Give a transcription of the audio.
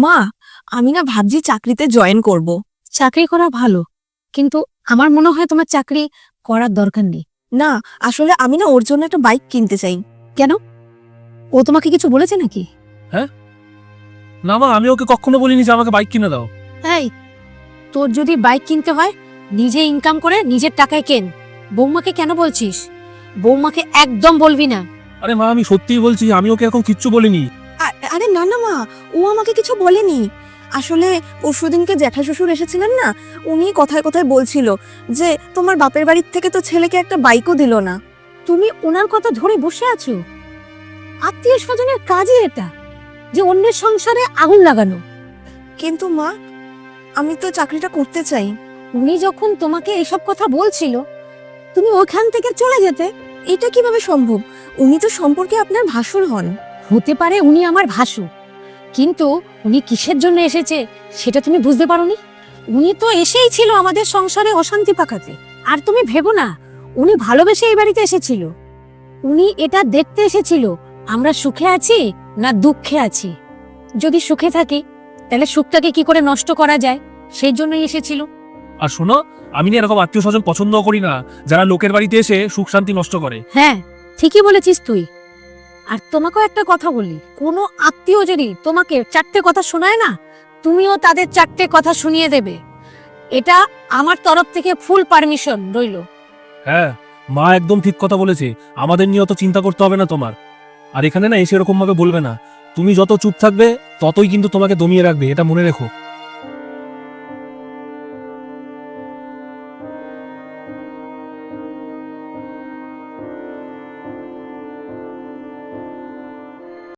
মা, আমি না ভাবছি চাকরিতে জয়েন করব। চাকরি করা ভালো, কিন্তু আমার মনে হয় তোমার চাকরি করার দরকার নেই। না, আসলে আমি না ওর জন্য একটা বাইক কিনতে চাই। কেন? ও তোমাকে কিছু বলেছে নাকি? না মা, আমি ওকে কখনো বলিনি যে আমাকে বাইক কিনে দাও। এই, তোর যদি বাইক কিনতে হয় নিজে ইনকাম করে নিজের টাকায় কেন। বৌমাকে কেন বলছিস? বৌমাকে একদম বলবি না। আরে মা, আমি সত্যিই বলছি, আমি ওকে এখন কিচ্ছু বলিনি। আরে না না মা, ও আমাকে কিছু বলেনি। আসলে পরশুদিনকে জ্যাঠা শ্বশুর এসেছিলেন না, উনি কথায় কথায় বলছিল যে তোমার বাপের বাড়ির থেকে তো ছেলেকে একটা বাইকও দিল না। তুমি ওনার কথা ধরে বসে আছো? আত্মীয় স্বজনের কাজই এটা, যে অন্যের সংসারে আগুন লাগানো। কিন্তু মা, আমি তো চাকরিটা করতে চাই। উনি যখন তোমাকে এসব কথা বলছিল, তুমি ওখান থেকে চলে যেতে। এটা কিভাবে সম্ভব? উনি তো সম্পর্কে আপনার ভাসুর হন। হতে পারে উনি আমার ভাসু, কিন্তু উনি কিসের জন্য এসেছে সেটা তুমি বুঝতে পারোনি। উনি তো এসেই ছিল আমাদের সংসারে অশান্তি পাকাতে। আর তুমি ভেবো না উনি ভালোবেসে এই বাড়িতে এসেছিল। উনি এটা দেখতে এসেছিল আমরা সুখে আছি না দুঃখে আছি। যদি সুখে থাকি তাহলে সুখটাকে কি করে নষ্ট করা যায়, সেই জন্যই এসেছিল। আর শোনো, আমি না এরকম আত্মীয় স্বজন পছন্দ করি না যারা লোকের বাড়িতে এসে সুখ শান্তি নষ্ট করে। হ্যাঁ, ঠিকই বলেছিস তুই। আর তোমাকেও একটা কথা বলি, কোনো আত্মীয় যদি তোমাকে চারটে কথা শোনায় না, তুমিও তাদের চারটে কথা শুনিয়ে দেবে। এটা আমার তরফ থেকে ফুল পারমিশন রইল। হ্যাঁ, মা একদম ঠিক কথা বলেছে। আমাদের নিয়ে অত চিন্তা করতে হবে না তোমার। আর এখানে না এসে এরকম ভাবে বলবে না। তুমি যত চুপ থাকবে ততই কিন্তু তোমাকে দমিয়ে রাখবে, এটা মনে রেখো।